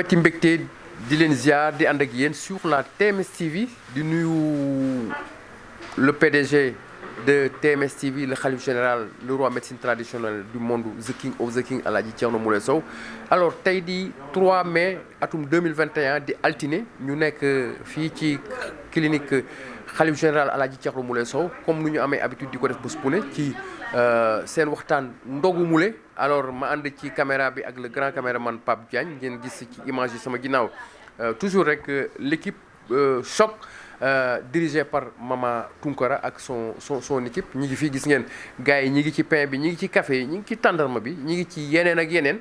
amati mbégte di leen ziar di ànd ak yéen sur la TMS TV di nuyu le PDG de TMS TV le khalife général le roi médecine traditionnelle du monde the king of the king Alaaji Thierno Moule Sow alors tey di 3 mai atum 2021 di altine ñu nekk fii ci clinique khalife général Alaaji Thierno Moule Sow comme nu ñu amee habitude di ko def bés bu ne ci seen waxtaan ndogu Moule alors ma ànd ci caméra bi ak le grand caméraman Pape Diagne ngeen gis ci image yi sama ginnaaw toujours rek l'équipe choc dirigée par Mama Tunkara ak son équipe ñi ngi fii gis ngeen gars yi ñi ngi ci pain bi ñi ngi ci café yi ñi ngi ci tàndarma bi ñi ngi ci yeneen ak yeneen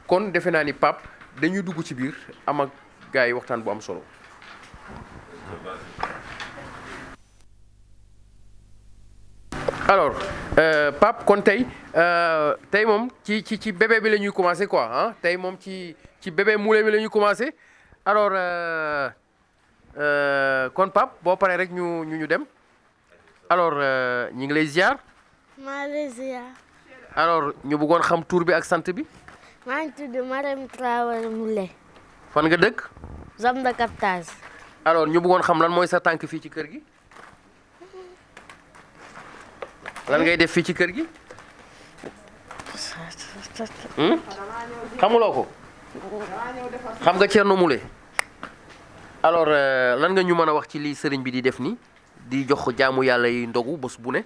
kon defe naa ni Pape dañuy dugg ci biir am ak gars yi waxtaan bu am solo. alors Pape kon tey moom ci bébé bi la ñuy commencer quoi ah tey moom ci bébé Moule bi la ñuy commencer alors kon Pape boo paree rek ñu dem alors ñu ngi lay ziar. maa lay ziar. alors ñu bëggoon xam tur bi ak sant bi. maa ngi tudd Marème Traoré Moule. fan nga dëkk. zone de captage. alors ñu bëggoon xam lan mooy sa tànk fii ci kër gi. lan ngay def fii ci kër gi. xamuloo ko. xam nga Thierno Moule. alors lan nga ñu mën a wax ci lii sëriñ bi di def nii di jox jaamu yàlla yi ndogu bés bu ne.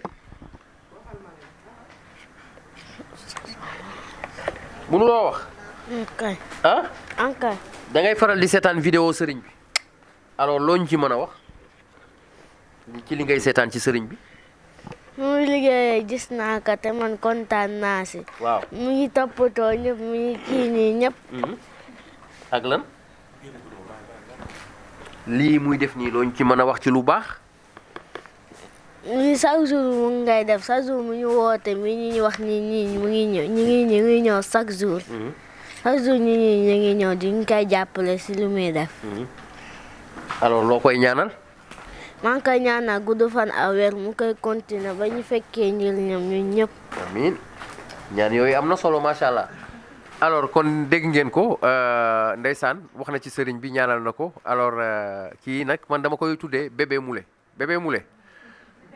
mënuloo wax. ok. ah. ok. da ngay faral di seetaan vidéo sëriñ bi. alors loo ñu ci mën a wax ci li ngay seetaan ci sëriñ bi. mu liggéeyee gis naa ko te man kontaan naa si. waaw mu ngi toppatoo ñëpp mu ngi kii nii ñëpp. ak lan. lii muy def nii loo ñu ci mën a wax ci lu baax. lii chaque jour mu ngay def chaque jour mu ñu woote mi ñu wax nii mu ngi ñëw ñu ngi ñëw chaque jour. chaque jour ñu ngi ñëw di ñu koy jàppale si lu muy def. alors loo koy ñaanal. maa ngi koy ñaanal gudd fan ak wér mu koy continuer ba ñu fekkee njëriñam ñun ñëpp. amiin ñaan yooyu am na solo macha allah. alors kon dégg ngeen ko ndeysaan wax na ci sëriñ bi ñaanal na ko alors kii nag man dama koy tuddee bébé Moule bébé Moule.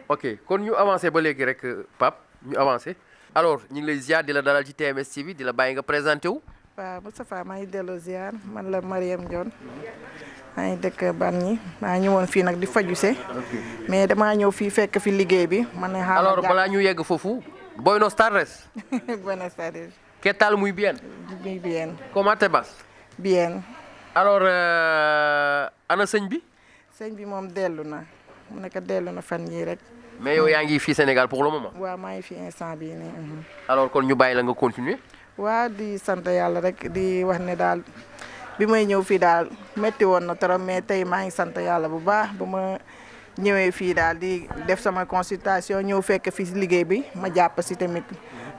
ok kon ñu avancé ba léegi rek Pape ñu avancé alors ñu ngi lay ziar di la dalal ci TMS TV di la bàyyi nga présenté wu. waaw Moustapha maa ngi delloo ziar man la Mariam Dione maa ngi dëkk Bargny maa ñëwoon fii nag di faju se mais damaa ñëw fii fekk fi liggéey bi man ne alors balaa ñu yegg foofu buenos tardes. Buenas tardes. ¿Qué tal? Muy bien. Muy bien. ¿Cómo te vas? Bien. alors ana sëñ bi. sëñ bi moom dellu na mu nekk dellu na fan yii rek. mais yow yaa ngi fii Sénégal pour le moment. waaw maa ngi fi instant bii nii. alors kon ñu bàyyi la nga continuer. waa di sant yàlla rek di wax ne daal bi may ñëw fii daal métti woon na trop mais tey maa ngi sant yàlla bu baax ba ma ñëwee fii daal di def sama consultation ñëw fekk fii si liggéey bi ma jàpp si tamit.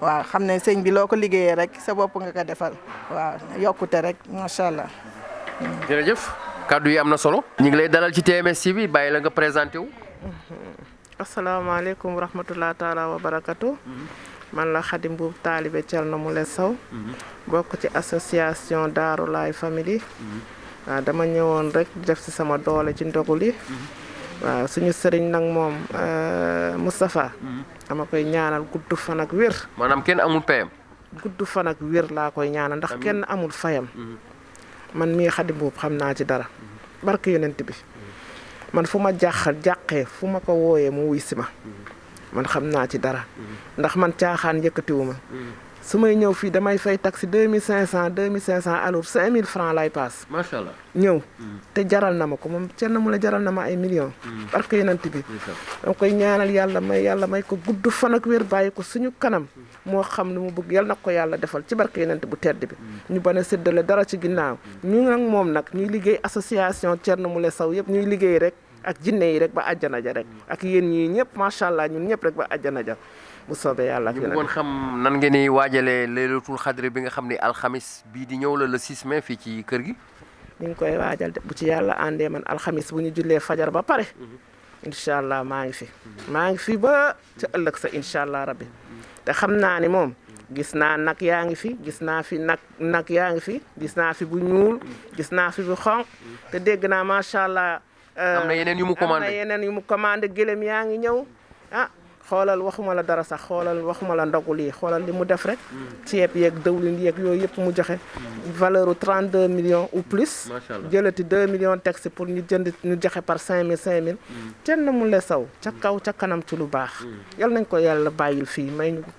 waaw xam ne sëñ bi loo ko liggéeyee rek sa bopp nga ko defal waaw yokkute rek macha allah. jërëjëf kàddu yi am na solo. ñu ngi lay dalal ci TMS TV bàyyi la nga présenté wu. asalaamaaleykum wa rahmatulah taalaa wa barakatu. man la Khady Mbuub taalibe Thierno Moule Sow. bokk ci association Darou Laye famille. waaw dama ñëwoon rek def si sama doole ci ndogu li. waaw suñu sëriñ nag moom Moustapha. dama koy ñaanal gudd fan ak wér. maanaam kenn amul payam. gudd fan ak wér laa koy ñaanal ndax kenn amul fayam. man mii Khady Mbuub xam naa ci dara. barke yonent bi. man fu ma jàqee fu ma ko wooyee mu wuy si ma. man xam naa ci dara. ndax man caaxaan yëkkatiwu ma. su may ñëw fii damay fay taxi 2500 alors 5000 francs lay paas. macha allah ñëw. te jaral na ma ko moom Thierno Moule jaral na ma ay millions. barke yonent bi. dama koy ñaanal yàlla may ko gudd fan ak wér bàyyi ko suñu kanam. moo xam ne mu bëgg yal na ko yàlla defal ci barke yonent bu tedd bi. ñu bañ a séddale dara ci ginnaaw. ñu nag moom nag ñuy liggéey association Thierno Moule Sow yëpp ñuy liggéey rek ak jinne yi rek ba àjjana ja rek. ak yéen ñii ñëpp macha allah ñun ñëpp rek ba àjjana ja. bu soobee yàlla ak ñu bëggoon xam nan ngeen di waajalee laylatul xadri bi nga xam ne alxamis bii di ñëw la le 6 mai fii ci kër gi. ñu ngi koy waajal bu ci yàlla àndee man alxamis bu ñu jullee fajar ba pare. incha allah maa ngi fi. maa ngi fi ba ca ëllëg sa incha allah rabbi te xam naa ni moom gis naa nag yaa ngi fi gis naa fi nag yaa ngi fi gis naa fi bu ñuul gis naa fi bu xonq te dégg naa macha allah. am na yeneen yu mu commandé gëlëm yaa ngi ñëw ah xoolal waxuma la dara sax xoolal waxuma la ndogul yi xoolal li mu def rek. ceeb yeeg dëwlin yeeg yooyu yëpp mu joxe. valeur u 32 millions ou plus. macha allah jëlati 2 millions taxi pour ñu joxe par 5000. Thierno Moule Sow ca kaw ca kanam ci lu baax. yal nañ ko yàlla bàyyil fii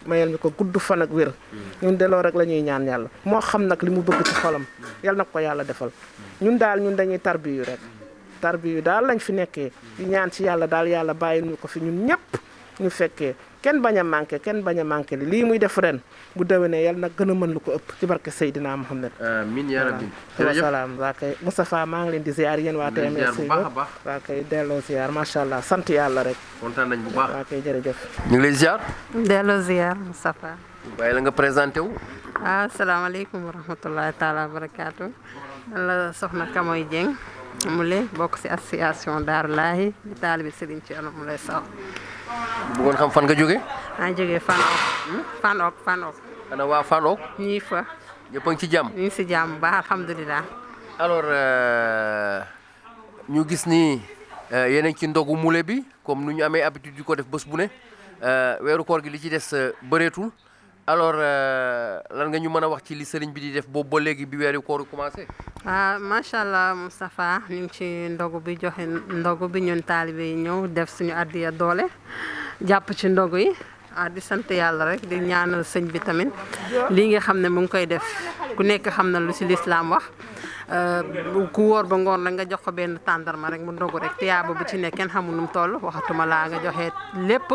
mayal ñu ko gudd fan ak wér. ñun de loolu rek la ñuy ñaan yàlla moo xam nag li mu bëgg ci xolam yal na ko yàlla defal ñun dañuy tarbiyu rek. tarbiyu daal lañ fi nekkee di ñaan ci yàlla daal yàlla bàyyil ñu ko fi ñun ñëpp ñu fekkee kenn bañ a manqué lii muy def ren bu déwénee yàlla nag gën a mën lu ko ëpp ci barke Seydina Mohamed. amiin yaa rabbi. wasalaam waa kay Moustapha maa ngi leen di ziar yéen waa TMS waa kay delloo ziar macha allah sant yàlla rek. kontaan nañ bu baax waa kay jërëjëf. ñu ngi lay ziar. delloo ziar Moustapha. bàyyi la nga présenté wu. asalaamaaleykum wa rahmatullahi taala wa barakaatu. la soxna Kamoy Dieng Moule bokk si association Daaru Laahi di taalibi Serigne Thierno Moule Sow. bëggoon xam fan nga jógee. maa ngi jógee Fanok. ana waa Fanok. ñii fa. ñëpp a ngi ci jàmm. ñu ngi si jàmm baax alhamdulilah. alors ñu gis ni yéen a ngi ci ndogu Moule bi comme nu ñu amee habitude di ko def bés bu ne weeru koor gi li ci des bëreetul alors lan nga ñu mën a wax ci li sëriñ bi di def boobu ba léegi bi weeru koor commencé. macha allah Moustapha ñu ngi ci ndogu bi joxe ndogu bi ñun taalibe yi ñëw def suñu addiya doole jàpp ci ndogu yi di sant yàlla rek di ñaanal sëñ bi tamit lii nga xam ne mu ngi koy def ku nekk xam na lu si lislaam wax ku wóor ba ngoon rek nga jox ko benn tàndarma rek mu ndogu rek tiyaaba bu ci nekk kenn xamul nu mu toll waxatuma laa nga joxe lépp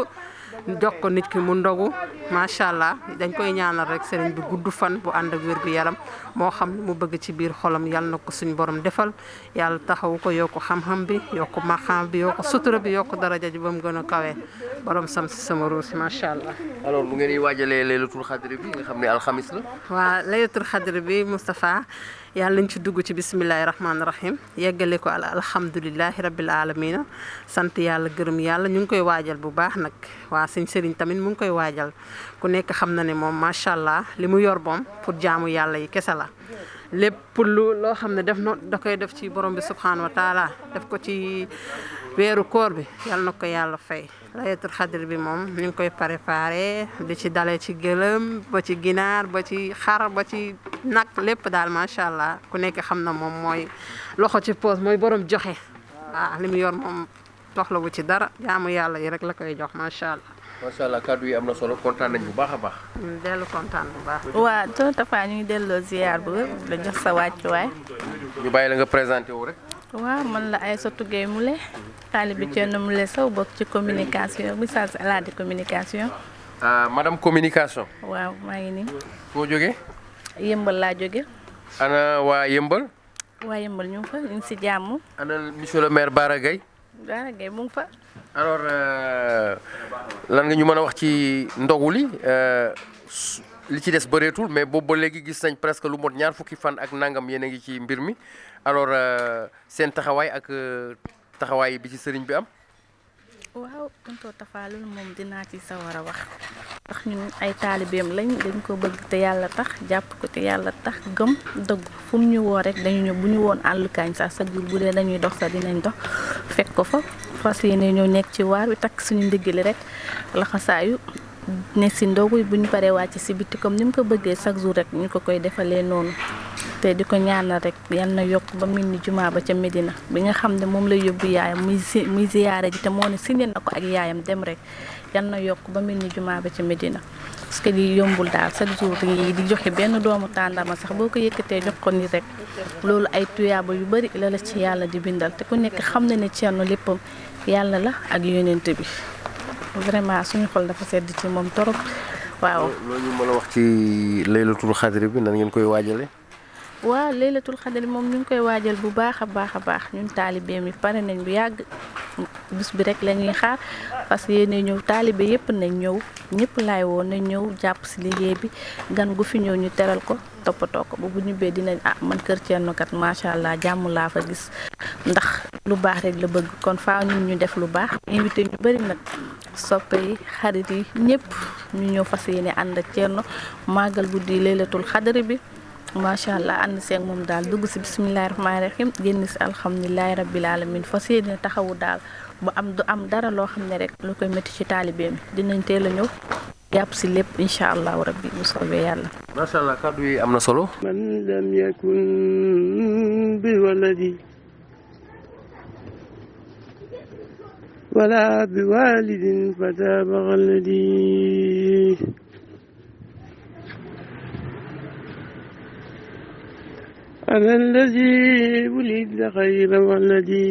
jox ko nit ki mu ndogu macha allah dañ koy ñaanal rek sëriñ bi gudd fan bu ànd ak wér gu yaram moo xam mu bëgg ci biir xolam yàlla na ko suñ borom defal yàlla taxawu ko yokku xam-xam bi yokku maqaam bi yokku sutura bi yokku daraja ji ba mu gën a kawee borom sam si sama ruus macha allah. alors nu ngeen di waajalee laylatul xadri bi nga xam ne alxamis la. waaw laylatul xadri bi Moustapha yàlla nañ ci dugg ci bisimilahi rahmaani rahim yeggale ko alhamdulilahi rabil alamina sant yàlla gërëm yàlla ñu ngi koy waajal bu baax nag waa sëñ sëriñ tamit mu ngi koy waajal ku nekk xam na ne moom macha allah li mu yor moom pour jaamu yàlla yi kese la lépp loo xam ne da koy def ci borom bi subhanahu wa taala def ko ci weeru koor bi yàlla na ko yàlla fay laylatul xadr bi moom ñu ngi koy préparé di ci dalee ci gëlëm ba ci ginaar ba ci xar ba ci nag lépp daal macha allah ku nekk xam na moom mooy loxo ci poos mooy borom joxe waaw li mu yor moom soxla bu ci dara jaamu yàlla yi rek la koy jox macha allah. macha allah kàddu yi am na solo kontaan nañ bu baax a baax. ñu dellu kontaan bu baax. waaw tonton Tafa ñu ngi delloo ziar bu la jox sa wàccuwaay. ñu bàyyi la nga présenté wu rek. waaw man la Aïssatou Gueye Moule taalibe Thierno Moule Sow bokk ci communication bi saa si alaadi communication. madame communication. waaw maa ngi nii. foo jógee. yëmbal laa jóge. ana waa yëmbal. waa yëmbal ñu ngi fa ñu ngi si jàmm. ana monsieur le maire Bara Gaye. Bara Gaye mu ngi fa. alors lan nga ñu mën a wax ci ndogu li ci des bëreetul mais boobu ba léegi gis nañ presque lu mot ñaar fukki fan ak nangam yéen a ngi ci mbir mi alors seen taxawaay ak taxawaay bi ci sëriñ bi am. waaw tonton Tafa loolu moom dinaa ci sawar a wax ndax ñun ay taalibeem lañ dañ ko bëgg te yàlla tax jàpp ko te yàlla tax gëm dëgg fu mu ñu woo rek dañu ñëw bu ñu woon àllukaañ sax sa jur bu dee dañuy dox sax dinañ dox fekk ko fa fas yéene ñoo nekk ci waar wi takk suñu ndiggali rek laxasaayu ne si ndogu bu ñu paree wàcc si biti comme ni mu ko bëggee chaque jour rek ñu ko koy defalee noonu te di ko ñaanal rek yal na yokk ba mel ni jumaa ba ca Medina bi nga xam ne moom lay yóbbu yaayam muy ziyaare ji te moo ne signé na ko ak yaayam dem rek yal na yokk ba mel ni jumaa ba ca Medina parce que lii yombul daal chaque jour yi di joxe benn doomu tàndarma sax boo ko yëkkatee jox ko nit rek loolu ay tuyaaba yu bari la la ci yàlla di bindal te ku nekk xam na ne Thierno léppam yàlla la ak yonent bi vraiment suñu xol dafa sedd ci moom torop waaw. loolu ñu mën a wax ci laylatul xadri bi nan ngeen koy waajale waaw laylatul xadri moom ñu ngi koy waajal bu baax a baax ñun taalibeem yi pare nañ bu yàgg bis bi rek la ñuy xaar parce que yéen ñëw taalibe yëpp nañ ñëw ñëpp laay woon nañ ñëw jàpp si liggéey bi gan gu fi ñëw ñu teral ko toppatoo ko bu ñibbee dinañ man kër Thierno kat macha allah jàmm laa fa gis ndax lu baax rek la bëgg kon faaw ñun ñu def lu baax invité ñu bëri nag soppe yi xarit yi ñëpp ñu ñëw fas yéene ànd ak Thierno màggal guddi laylatul xadri bi macha allah ànd seeg moom daal dugg si bisimilahi rahmaani rahim génn si alhamdulilahi rabbil alamin fas yéene taxawu daal bu am du am dara loo xam ne rek lu koy métti ci taalibeem dinañ teel a ñëw jàpp si lépp incha allahu rabbi bu soobee yàlla. macha allah kàddu yi am na solo. man lam yakun bi waladi wala bi walidin fataba xaladi ana alladi wulida xayra waladi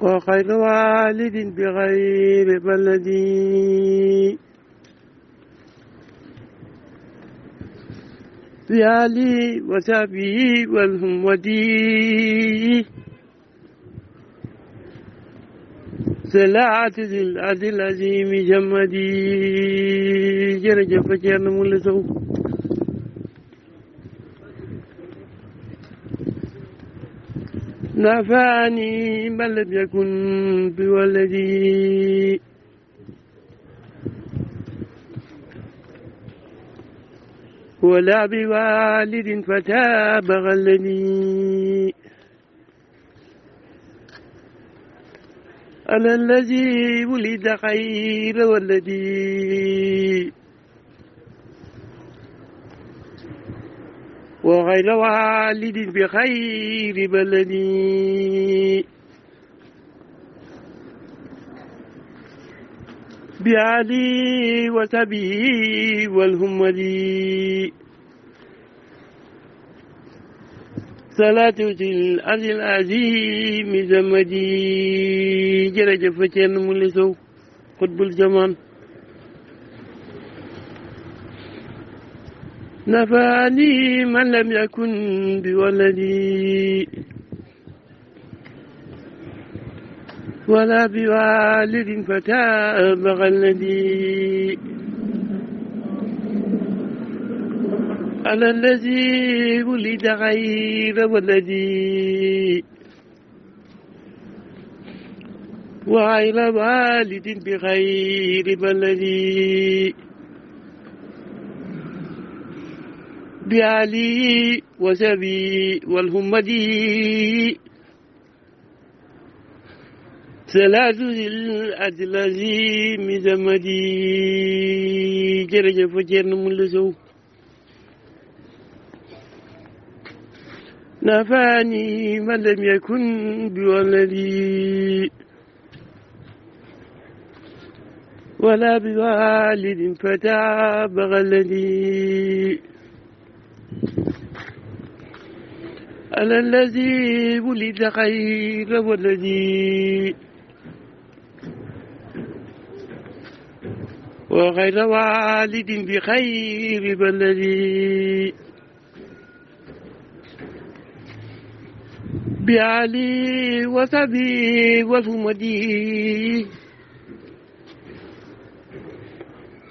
وخير والد بغير بلدي بآلي وسابي والهمودي سلاعة الأرض العظيم جمدي جرجف جرن ملسو نفعني من لم يكن بولدي ولا بوالد فتاب غلني أنا الذي ولد خير والذي وغير والد بخير بلدي بعلي وسبي والهمدي صلاة الأرض العظيم زمدي جرجف Thierno Moule Sow قطب الزمان نفعني من لم يكن بولدي ولا بوالد فتاب غلدي على الذي ولد غير ولدي وغير والد بغير بلدي بعلي وسبي والهمدي ثلاث الأرض العظيم زمدي جرجف Thierno Moule Sow نفعني من لم يكن بولدي ولا بوالد فتاب غلدي على الذي ولد خير والذي وغير والد بخير بلدي بعلي وسبي والهمدي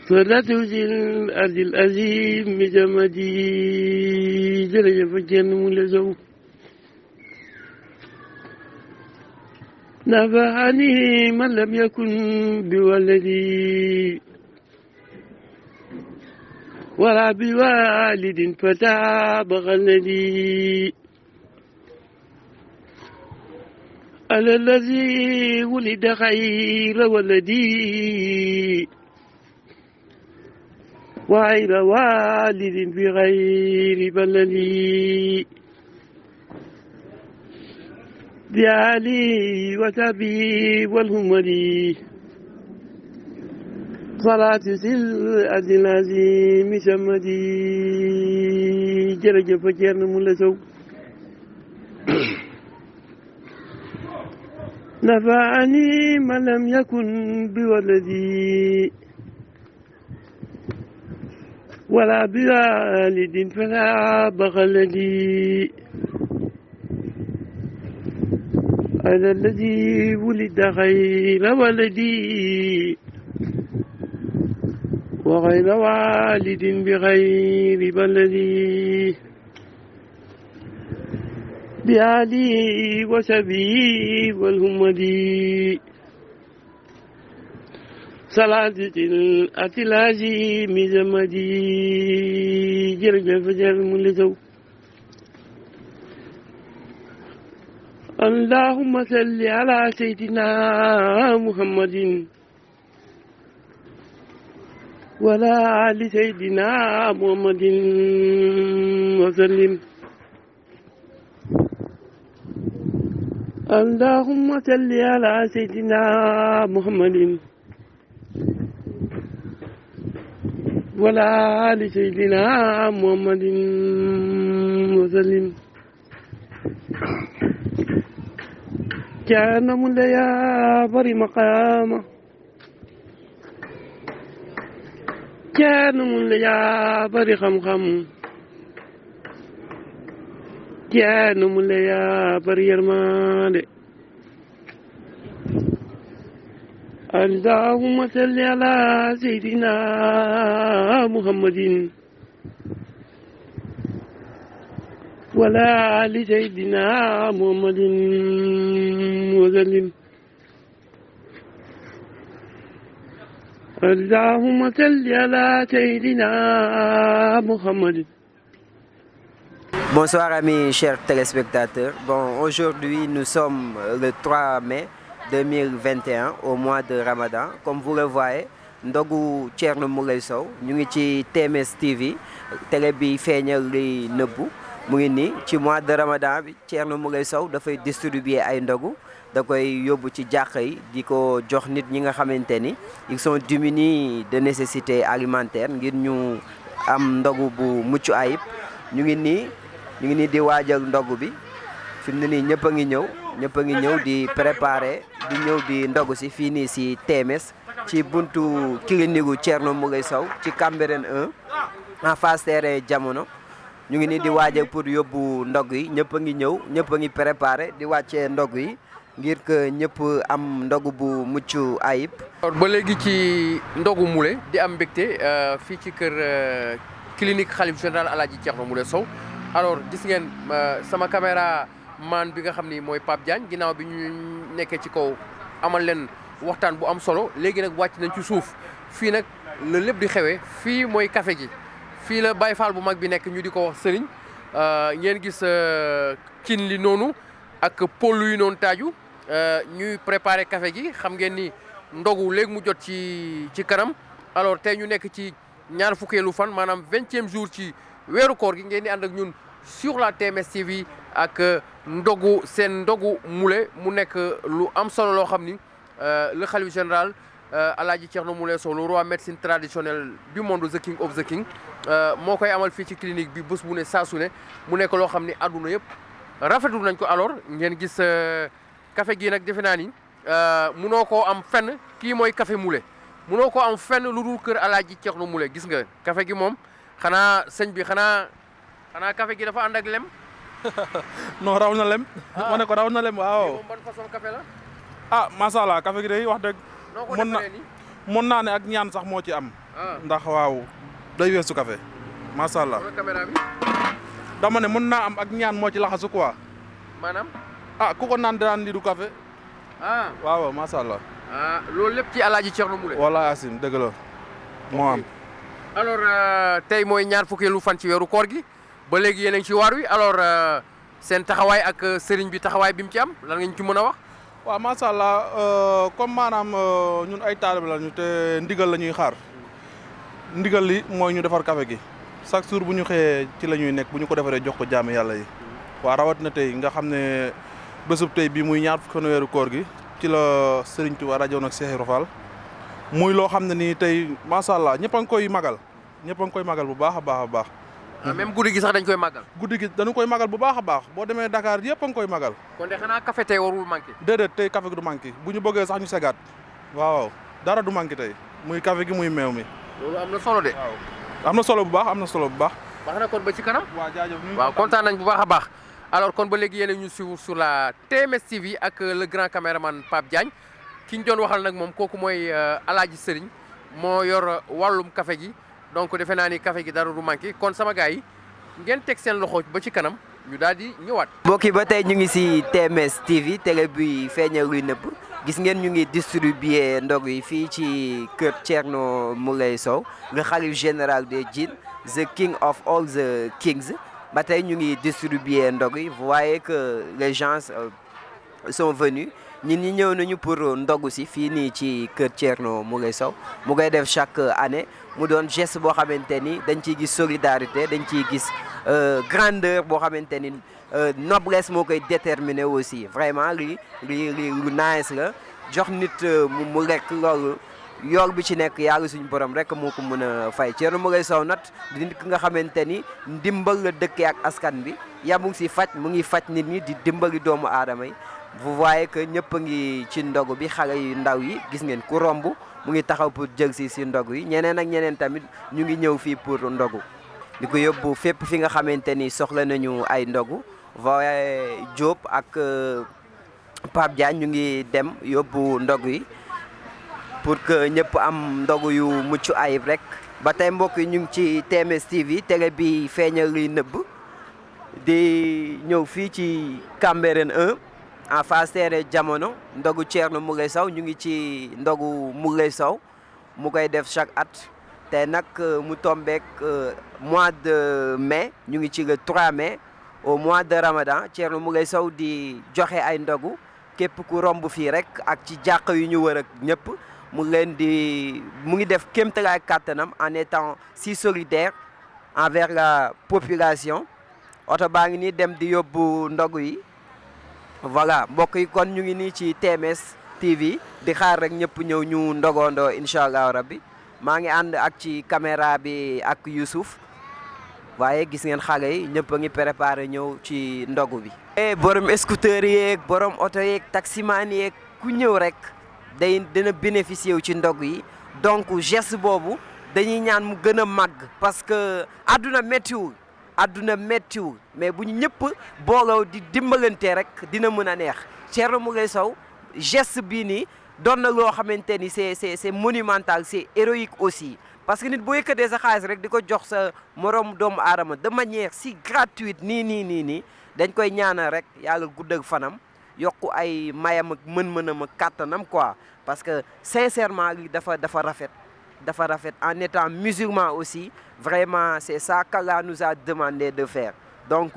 صلاة الأرض العظيم جمدي جرجف Thierno Moule Sow نفعني من لم يكن بولدي ولا بوالد فتاب غلدي على الذي ولد خير ولدي وغير والد بغير بلدي بعلي وسبي والهمدي صلاة الأرض العظيم سمدي جرجف Thierno Moule Sow نفعني من لم يكن بولدي ولا بوالد فلا بغلدي أنا الذي ولد غير ولدي وغير والد بغير بلدي بآله وصحبه والهمدي صلاة الأتلاجي مزمدي جرجل فجر ملتو اللهم صل على سيدنا محمد ولا آل سيدنا محمد وسلم اللهم صل على سيدنا محمد ولا آل سيدنا محمد وسلم كان مليا بري مقامه كان مليا بري خم كان مليا بري يرمان اللهم صل على سيدنا محمد ولا آل سيدنا محمد وسلم اللهم صل على سيدنا محمد. Bonsoir amis chers téléspectateurs. Bon, aujourd'hui nous sommes le 3 mai 2021 au mois de Ramadan. Comme vous le voyez, ndogu Thierno Moulay Sow ñu ngi ci TMS TV télé bi feeñal li nëbbu mu ngi nii ci mois de Ramadan bi Thierno Moulay Sow dafay distribuer ay ndogu da koy yóbbu ci jàkka yi di ko jox nit ñi nga xamante ni ils sont démunis de nécessité alimentaire ngir ñu am ndogu bu mucc ayib ñu ngi nii di waajal ndogu bi fi mu ne nii ñëpp a ngi ñëw di préparer di ñëw di ndogu si fii nii si TMS ci buntu clinique gu Thierno Moulay Sow ci Cambérène 1 en face terrain Jamono ñu ngi nii di waajal pour yóbbu ndog yi ñëpp a ngi préparer di wàccee ndog yi ngir que ñëpp am ndogu bu mucc ayib. ba léegi ci ndogu Moulé di am mbégte fii ci kër clinique xalif général Alaaji Thierno Moulay Sow alors gis ngeen sama caméra man bi nga xam ni mooy Pape Diagne ginnaaw bi ñu nekkee ci kaw amal leen waxtaan bu am solo léegi nag wàcc nañ ci suuf fii nag la lépp di xewee fii mooy café gi fii la Baye Fall bu mag bi nekk ñu di ko wax sëriñ ngeen gis cin li noonu ak pôl yu noonu taaju ñuy préparer café gi xam ngeen ni ndogu léegi mu jot ci kanam alors tey ñu nekk ci ñaar fukkeelu fan maanaam 20e jour ci weeru koor gi ngeen di ànd ak ñun sur la TMS TV ak ndogu seen ndogu Moulé mu nekk lu am solo loo xam ni le khalife général Alaaji Thierno Moulay Sow le roi médecine traditionnelle du monde the king of the king moo koy amal fii ci clinique bi bés bu ne saa su ne mu nekk loo xam ni àdduna yëpp rafetlu nañ ko alors ngeen gis café gii nag defe naa ni munoo koo am fenn kii mooy café Moulé munoo koo am fenn lu dul kër Alaaji Thierno Moulay gis nga café gi moom xanaa sëñ bi xanaa café gi dafa ànd ak lem. non raw na lem. ma ne ko raw na lem waaw. moom ban façon café la. ah macha allah café gi day wax dëgg. noo ko defee nii mën naa ne ak ñaan sax moo ci am. ndax waaw day weesu café macha allah. caméra bi. dama ne mën naa am ak ñaan moo ci laxasu quoi. maanaam. ah ku ko naan daan lii du café. waaw macha allah. loolu lépp ci Alaaji Thierno Moulay. wala asim dëgg la moo am. alors tey mooy ñaar fukkeelu fan ci weeru koor gi ba léegi yéen a ngi ci waar wi alors seen taxawaay ak sëriñ bi taxawaay bi mu ci am lan nga ñu ci mën a wax. waaw macha allah comme maanaam ñun ay taalibe lañu te ndigal la ñuy xaar ndigal li mooy ñu defar café gi chaque jour bu ñu xëyee ci la ñuy nekk bu ñu ko defaree jox ko jaami yàlla yi. waaw rawat na tey nga xam ne bésub tey bii muy ñaar fukki weeru koor gi ci la Serigne Touba rajo nag Cheikh Ibra Fall muy loo xam ne nii tey macha allah ñëpp a ngi koy magal bu baax a baax a baax. même guddi gi sax dañ koy magal. guddi gi dañu koy magal bu baax a baax boo demee Dakar yëpp a ngi koy magal. kon de xanaa café tey warul manqué. déedéet tey café gi du manqué bu ñu bëggee sax ñu segaat waaw dara du manqué tey muy café gi muy meew mi. loolu am na solo de. waaw am na solo bu baax. baax na kon ba ci kanam. waaw jaajëf waaw kontaan nañ bu baax a baax. alors kon ba léegi yéen a ñu suivre sur la TMS TV ak le grand caméraman Pape Diagne ki ñu doon waxal nag moom kooku mooy Alaaji Sëriñ moo yor wàllum café gi donc defe naa ni café gi dara du manqué kon sama gars yi ngeen teg seen loxo ba ci kanam ñu daal di ñëwaat. mbokk yi ba tey ñu ngi ci TMS TV télé bi feeñal luy nëbb gis ngeen ñu ngi distribuer ndog yi fii ci kër Thierno Moulay Sow le khalife général des djinns the king of all the kings ba tey ñu ngi distribuer ndog yi vous voyez que les gens sont venus ñun ñi ñëw nañu pour ndogu si fii nii ci kër Thierno Moulay Sow mu koy def chaque année mu doon geste boo xamante ni dañ ciy gis solidarité dañ ciy gis grandeur boo xamante ni noblesse moo koy déterminer aussi vraiment li lu nice la jox nit mu lekk loolu yool bi ci nekk yàlla suñu borom rek moo ko mën a fay Thierno Moulay Sow nag di nit ki nga xamante ni ndimbal la dëkkee ak askan bi yamul si faj mu ngi faj nit ñi di dimbali doomu aadama yi vous voyez que ñëpp a ngi ci ndogu bi xale yu ndaw yi gis ngeen ku romb mu ngi taxaw pour jël si ndogu yi ñeneen ak ñeneen tamit ñu ngi ñëw fii pour ndogu di ko yóbbu fépp fi nga xamante ni soxla nañu ay ndogu voye Diop ak Pape Diagne ñu ngi dem yóbbu ndogu yi pour que ñëpp am ndogu yu mucc ayib rek ba tey mbokk yi ñu ngi ci TMS TV télé bi feeñal luy nëbb di ñëw fii ci Cambérène 1 en face terre jamono ndogu Thierno Moulay Sow ñu ngi ci ndogu Moulay Sow mu koy def chaque at te nag mu tombeek mois de mai ñu ngi ci le 3 mai au mois de Ramadan Thierno Moulay Sow di joxe ay ndogu képp ku romb fii rek ak ci jàq yu ñu wër ak ñëpp mu ngi def kéemtalaay kàttanam en étant si solidaire envers la population oto baa ngi nii dem di yóbbu ndogu yi voilà mbokk yi kon ñu ngi nii ci TMS TV di xaar rek ñëpp ñëw ñu ndogondoo incha allah rabbi maa ngi ànd ak ci caméra bi ak Youssouf waaye gis ngeen xale yi ñëpp a ngi préparé ñëw ci ndogu bi. borom scooter yeeg borom oto yeeg taximaan yeeg ku ñëw rek dina bénéficier wu ci ndog yi donc geste boobu dañuy ñaan mu gën a màgg parce que àdduna méttiwul mais bu ñu ñëpp booloo di dimbalante rek dina mën a neex Thierno Moulay Sow geste bii nii doon na loo xamante ni c'est monumental c'est héroïque aussi parce que nit boo yëkkatee sa xaalis rek di ko jox sa morom doomu aadama de manière si gratuite nii dañ koy ñaanal rek yàlla guddal fanam yokku ay mayam ak mën-mënam ak kàttanam quoi parce que sincèrement li dafa rafet en étant musulman aussi vraiment c'est ça qu'Allah nous a demandé de faire donc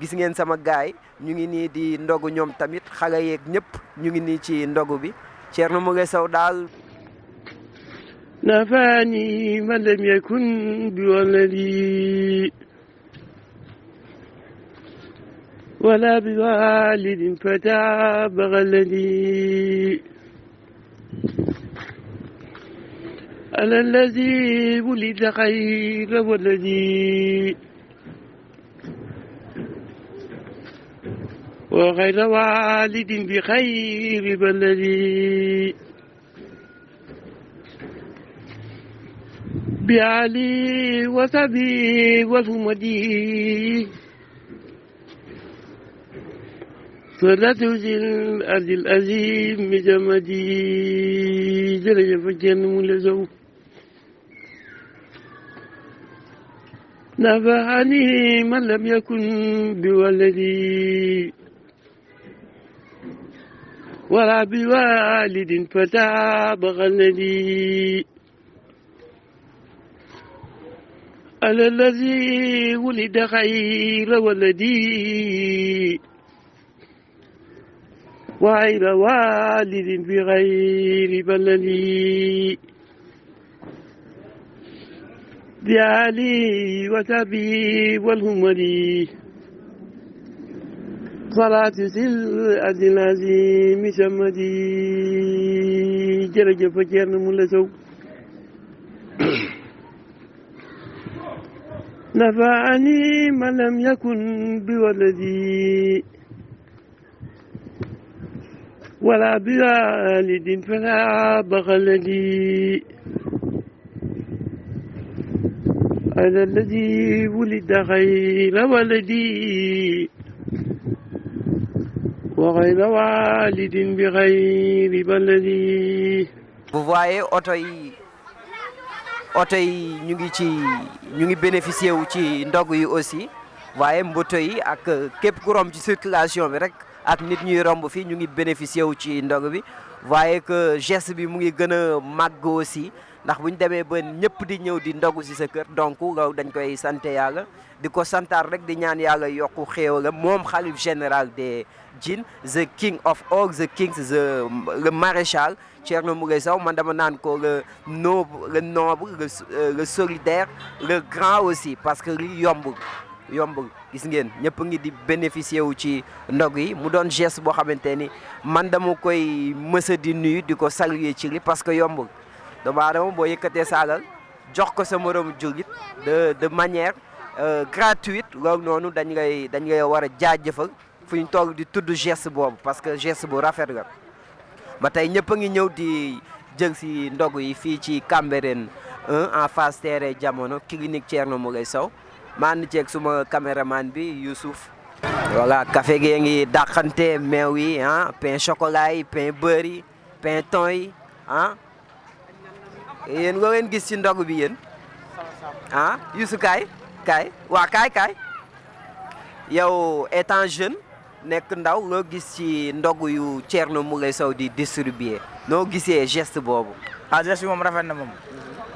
gis ngeen sama gaay ñu ngi nii di ndogu ñoom tamit xale yeeg ñëpp ñu ngi nii ci ndogu bi Thierno Moulay Sow daal نفاني من لم يكن بولدي ولا بوالد فتاب غلدي على الذي ولد خير ولدي وغير والد بخير بلدي بعلي وصبي وفمدي صلاة ذي الأرض العظيم جمدي جرجف Thierno Moulay Sow نفعني من لم يكن بولدي ولا بوالد فتاب غلدي على الذي ولد خير ولدي وغير والد بغير بلدي بعلي وتبي والهمدي صلاة سلعة العظيم سمدي جرجف Thierno Moulay Sow نفعني من لم يكن بولدي ولا بوالد فلا بغلدي على الذي ولد خير ولدي وغير والد بغير بلدي. Vous voyez oto yi ñu ngi bénéficier wu ci ndog yi aussi waaye mboto yi ak képp ku romb ci circulation bi rek ak nit ñuy romb fii ñu ngi bénéficier wu ci ndog bi waaye que geste bi mu ngi gën a màgg aussi ndax bu ñu demee ba ñëpp di ñëw di ndogu si sa kër donc loolu dañ koy sant yàlla di ko santaar rek di ñaan yàlla yokku xéewalam moom xalif général des Djinn the king of all the kings le maréchal Thierno Moulé Sow man dama naan ko le noble le solidaire le grand aussi parce que li yombul gis ngeen ñëpp ngi di bénéficier wu ci ndog yi mu doon geste boo xamante ni man dama koy mësa di nuyu di ko saluer ci li parce que yombul doomu aadama boo yëkkatee saalal jox ko sa moromu jullit de manière gratuite loolu noonu dañ lay war a jaajëfal fu ñu toll di tudd geste boobu parce que geste bu rafet la ba tey ñëpp a ngi ñëw di jël si ndog yi fii ci Cambérène 1 en face terrain Jamono clinique Thierno Moulé Sow maa ngi ceeg suma caméraman bi Youssouf. voilà café gi ngi dàqante meew yi pain chocolat yi pain beurre yi pain thon yi yéen loo leen gis ci ndog bi yéen Youssou kaay yow étant jeune nekk ndaw loo gis ci ndog yu Thierno Moulé Sow di distribuer noo gisee geste boobu. geste bi moom rafet na moom.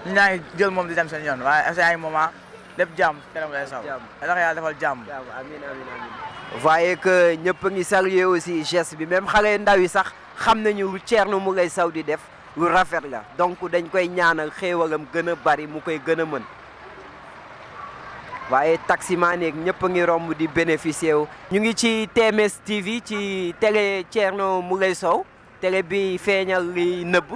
ñu ñaa ngi jël moom di dem seen yoon waaye ay moment lépp jàmm Thierno Moulé Sow. yàlla yàlla defal jàmm. amiin. voyez que ñëpp a ngi saluer aussi geste bi même xale ndaw yi sax xam nañu lu Thierno Moulé Sow di def lu rafet la donc dañ koy ñaanal xéewalam gën a bari mu koy gën a mën. waaye taximaan yeeg ñëpp a ngi romb di bénéficier wu. ñu ngi ci TMS TV ci télé Thierno Moulé Sow télé bi feeñal li nëbb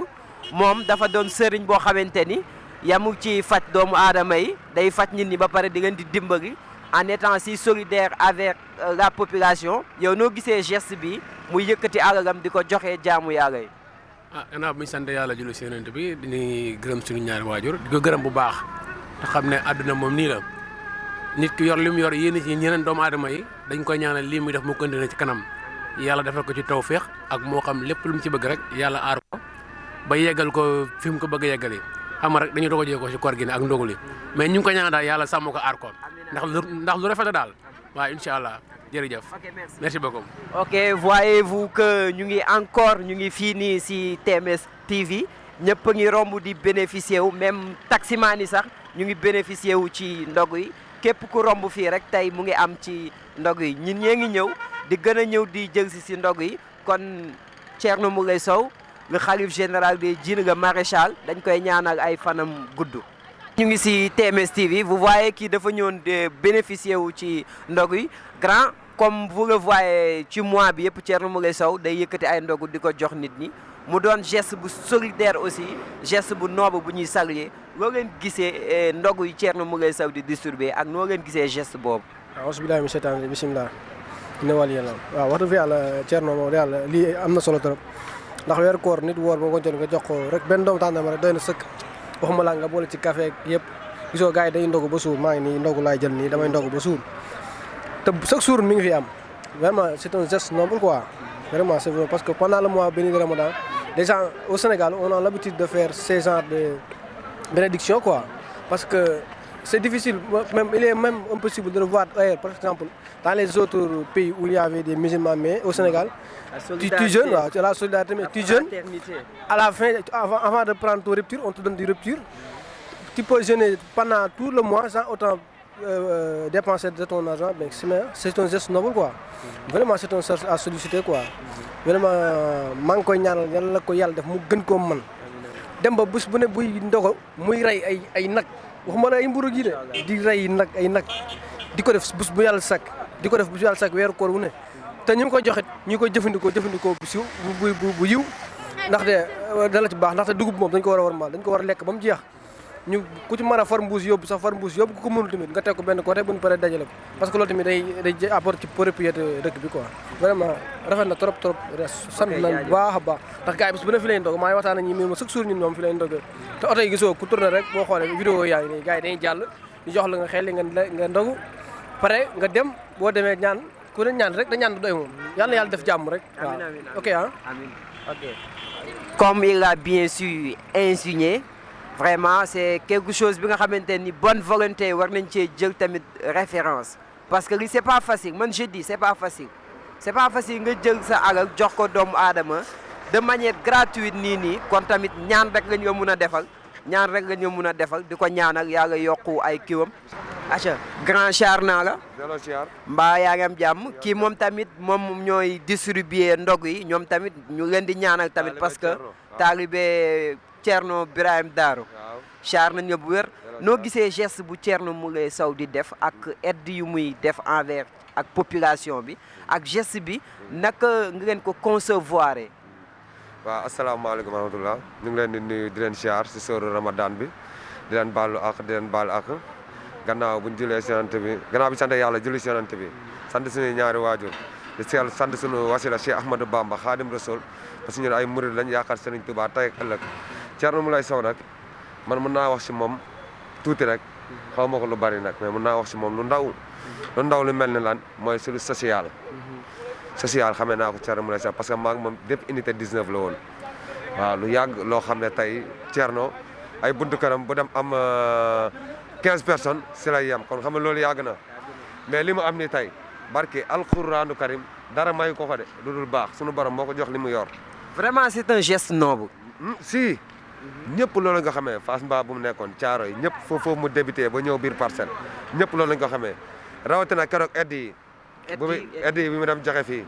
moom dafa doon sëriñ boo xamante ni yamul ci faj doomu aadama yi day faj nit ñi ba pare di leen di dimbali en étant si solidaire avec la population yow noo gisee geste bi muy yëkkati alalam di ko joxe jaamu yàlla yi. gannaaw bi ñu sant yàlla julli si yonent bi di gërëm suñu ñaari waajur di ko gërëm bu baax te xam ne àdduna moom nii la. nit ki yor li mu yor yéen ci ñeneen doomu aadama yi dañ koy ñaanal lii muy def mu continuer ci kanam yàlla defal ko ci tawféex ak moo xam lépp lu mu ci bëgg rek yàlla aar ko ba yeggal ko fi mu ko bëgg a yeggali xam nga rek dañu doog a jege ko ci koor gi ne ak ndogu li mais ñu ngi ko ñaanal daal yàlla sàmm ko aar ko ndax lu rafet daal waaw incha allah jërëjëf. merci beaucoup. ok voyez-vous que ñu ngi fii nii si TMS TV ñëpp a ngi romb di bénéficier wu même taximaan yi sax ñu ngi bénéficier wu ci ndog yi. képp ku romb fii rek tey mu ngi am ci ndog yi ñun ñee ngi ñëw di gën a ñëw di jël si ndog yi kon Thierno Moulé Sow le khalife général des Djinn le maréchal dañ koy ñaanal ay fanam gudd. ñu ngi si TMS TV vous voyez kii dafa ñëwoon de bénéficier wu ci ndog yi grand comme vous le voyez ci mois bi yëpp Thierno Moulé Sow day yëkkati ay ndogu di ko jox nit ñi mu doon geste bu solidaire aussi geste bu noble bu ñuy saluer. loo leen gisee ndogu yi Thierno Moulé Sow di distribuer ak noo leen gisee geste boobu. waaw bisimilah mi seetaan bisimilah. ne wàll yàlla waaw wax dëgg fa yàlla Thierno moom yàlla lii am na solo trop ndax weeru koor nit woor boo ko jot nga jox ko rek benn doomu tànn rek doy na sëkk waxuma laa nga boole ci café yëpp gisoo gars yi day ndogu ba suur maa ngi nii ndogu laay jël nii damay ndogu ba suur te chaque jour mi ngi fi am vraiment c'est un geste noble quoi vraiment c'est vrai parce que pendant le mois béni de Ramadan les gens au Sénégal on a l'habitude de faire ces genres de bénédiction quoi parce que c'est difficile même il est même impossible de le voir ailleurs par exemple dans les autres pays où il y avait des musulmans mais au Sénégal tu jeûnes waaw la solidarité mais tu jeûnes à la fin avant de prendre ton rupture on te donne des ruptures tu peux jeûner pendant tout le mois sans autant dépenser de ton argent ben c'est un geste noble quoi vraiment c'est un geste à solliciter quoi vraiment maa ngi koy ñaanal yàlla la ko yàlla def mu gën koo mën dem ba bés bu ne buy ndogo muy rey ay nag waxuma la ay mburu gi de di rey nag ay nag di ko def bés bu yàlla sakk di ko def bés bu yàlla sakk weeru koor wu ne te ñu ngi koy joxit ñu koy jëfandikoo bu siw bu yiw ndaxte dala ci baax ndaxte dugub moom dañ ko war a warmal dañ ko war a lekk ba mu jeex ñu ku ci mën a far mbuus yóbbu sax far mbuus yóbbu ku ko mënul tamit nga teg ko benn côté bu ñu paree dajale ko parce que loolu tamit day apporter ci propriété dëkk bi quoi vraiment rafet na trop sant nañ bu baax a baax ndax gars yi bés bu ne fi lay ndog maa ngi waxtaan ak ñi mi ma chaque jour ñun moom fi lay ndog te oto yi gisoo ku tourné rek boo xoolee vidéo yaa ngi nii gars yi dañuy jàll ñu jox la nga xel nga ndogu pare nga dem boo demee ñaan ku ne ñaan rek da ñaan du doy moom yàlla na yàlla def jàmm rek waaw ok amiin ok comme il a bien su insigner vraiment c'est quelque chose bi nga xamante ni bonne volonté war nañ cee jël tamit référence parce que li c'est pas facile man je dis c'est pas facile nga jël sa alal jox ko doomu aadama de manière gratuite nii kon tamit ñaan rek nga ñu mën a defal di ko ñaanal yàlla yokku ay kiwam. aca grand char naa la mbaa yaa ngi am jàmm kii moom tamit moom ñooy distribuer ndog yi ñoom tamit ñu leen di ñaanal tamit parce que taalibe Thierno Birahim Darou char nañ nga bu wér noo gisee geste bu Thierno Moulé Sow di def ak aide yu muy def envers ak population bi ak geste bi naka nga leen ko concevoir. waaw asalaamaaleykum wa rahmatulah ñu ngi leen di nuyu di leen siyaar si sóoru Ramadan bi di leen baalu ak gannaaw bu ñu jullee si yonent bi gannaaw bi sant yàlla julli si yonent bi sant suñuy ñaari waajur di sant suñu wasila Cheikh Ahmadou Bamba Khadim Rasoul parce que ñun ay murid lañ yaakaar Serigne Touba tey ak ëllëg Thierno Moulé Sow nag man mën naa wax si moom tuuti rek xaw ma ko lu bari nag mais mën naa wax si moom lu ndaw lu mel ni lan mooy sur social xamee naa ko Thierno Moulé Sow parce que maa ngi moom depuis unité 19 la woon waaw lu yàgg loo xam ne tey Thierno ay buntu kanam bu dem am 15 personnes si lay yem kon xam nga loolu yàgg na mais li mu am ni tey barke alxuraanu karim dara mayu ko de lu dul baax sunu borom moo ko jox li mu yor. vraiment c'est un geste noble. si ñëpp loolu nga xamee Fass Mbaa bu mu nekkoon caaro yi ñëpp foofu mu débuté ba ñëw biir parcelle ñëpp loolu lañ ko xamee rawatina keroog aide yi bi mu dem joxe fii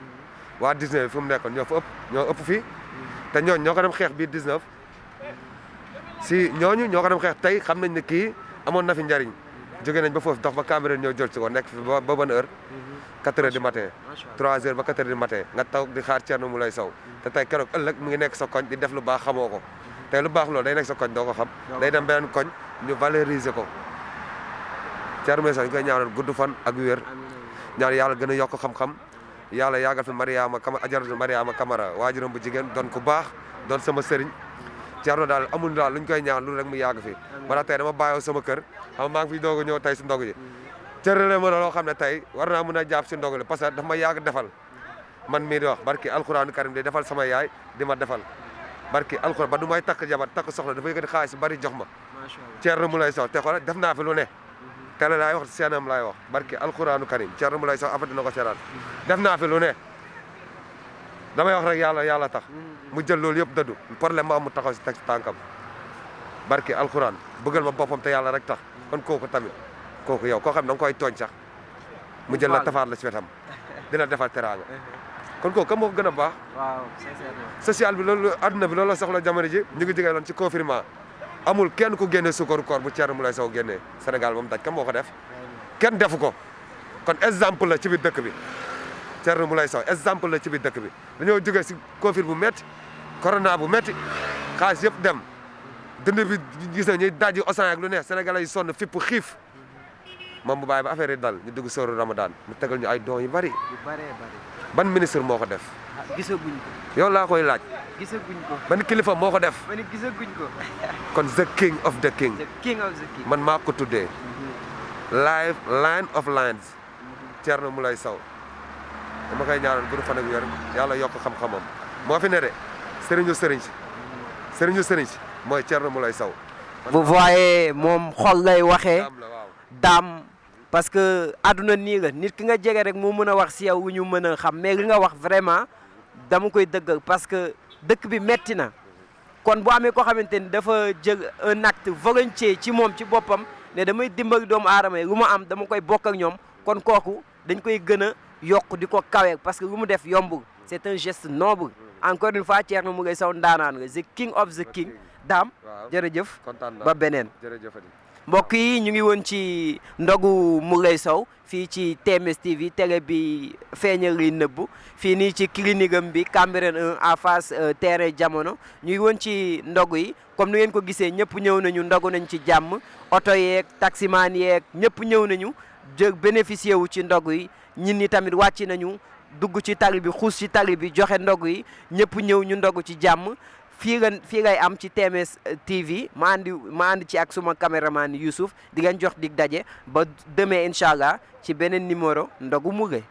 waa 19 fu mu nekkoon ñoo ëpp fii te ñoo ko dem xeex biir 19 si ñooñu ñoo ko dem xeex tey xam nañ ne kii amoon na fi njariñ jóge nañ ba foofu dox ba Cambérène ñëw jël si ko nekk fi ba bonne heure 4 heures du matin 3 heures ba 4 heures du matin nga taw di xaar Thierno Moulé Sow te tey keroog ëllëg mu ngi nekk sa koñ di def lu baax xamoo ko tey lu baax loolu day nekk sa koñ doo ko xam day dem beneen koñ ñu valoriser ko Thierno Moulé Sow ñu koy ñaanal gudd fan ak wér ñaan yàlla gën a yokk xam-xam yàlla yàggal fi ajaratu Mariama Camara waajuram bu jigéen doon ku baax doon sama sëriñ Thierno daal amul daal lu ñu koy ñaan lu rek mu yàgg fi bara tey dama bàyyoo sama kër xam maa ngi fi doog a ñëw tey si ndog ji cërale ma loo xam ne tey war naa mën a jàpp si ndog li parce que dafa ma yàgg defal man mii di wax barki alxuraanu karim di defal sama yaay di ma defal barki alxuraan ba du may takk jabar takk soxla dafa yëkkati xaalis si bari jox ma Thierno Moulé Sow te xoolal def naa fi lu ne tele laay wax seenam laay wax barki alxuraanu karim Thierno Moulé Sow afat dina ko seetaan def naa fi lu ne damay wax rek yàlla tax mu jël loolu yëpp dëddu problème ma am mu taxaw si teg tànkam barki alxuraan bëggal ma boppam te yàlla rek tax kon kooku tamit kooku yow koo xam ne da nga koy tooñ sax mu jël la tafaar la si wetam dina defal teraanga kon kooku kam moo ko gën a baax social bi loolu adduna bi loolu la soxla jamono ji ñu ngi jógee loon ci confinement amul kenn ku génne sukkaru koor bu Thierno Moulé Sow génnee Sénégal ba mu daj kam moo ko def kenn defu ko kon exemple la ci biir dëkk bi Thierno Moulé Sow exemple la ci biir dëkk bi dañoo jógee si Covid bu métti corona bu métti xaalis yëpp dem dund bi gis na ñuy daji osan ak lu neex Sénégalais yi sonn fipp xiif moom bu bàyyi ba affaire yi dal ñu dugg sóoru Ramadan mu tegal ñu ay dons yu bari ban ministre moo ko def gisaguñ ko yow laa koy laaj gisaguñ ko ban kilifa moo ko def gisaguñ ko kon the king of the king man maa ko tuddee line of lions Thierno Moulé Sow dama koy ñaanal gudd fan ak wér yàlla yokk xam-xamam moo fi ne de sëriñu sëriñ si mooy Thierno Moulé Sow. vous voyez moom xol lay waxee daam parce que àdduna nii la nit ki nga jege rek moo mën a wax si yow wu ñu mën a xam mais li nga wax vraiment dama koy dëggal parce que dëkk bi metti na kon bu amee koo xamante ni dafa jël un acte volontiers ci moom ci boppam ne damay dimbali doomu aadama yi lu ma am dama koy bokk ak ñoom kon kooku dañ koy gën a yokk di ko kawe parce que lu mu def yombul c'est un geste noble encore une fois Thierno Moulé Sow ndaanaan nga the king of the king daam jërëjëf ba beneen mbokk yi ñu ngi woon ci ndogu Moulé Sow fii ci TMS TV télé bi feeñal li nëbbu fii nii ci clinique am bi Cambérène 1 en face terrain jamono ñu ngi woon ci ndogu yi comme ni ngeen ko gisee ñëpp ñëw nañu ndogu nañ ci jàmm oto yeeg taximaan yeeg ñëpp ñëw nañu jël bénéficier wu ci ndogu yi ñin ñi tamit wàcc nañu dugg ci tali bi xuus ci tali bi joxe ndogu yi ñëpp ñëw ñu ndogu ci jàmm fii ngay am ci TMS TV ma andi ci ak suma caméraman Youssouf di ngeen jox dig daje ba demee incha allah ci beneen numéro ndogu Moulé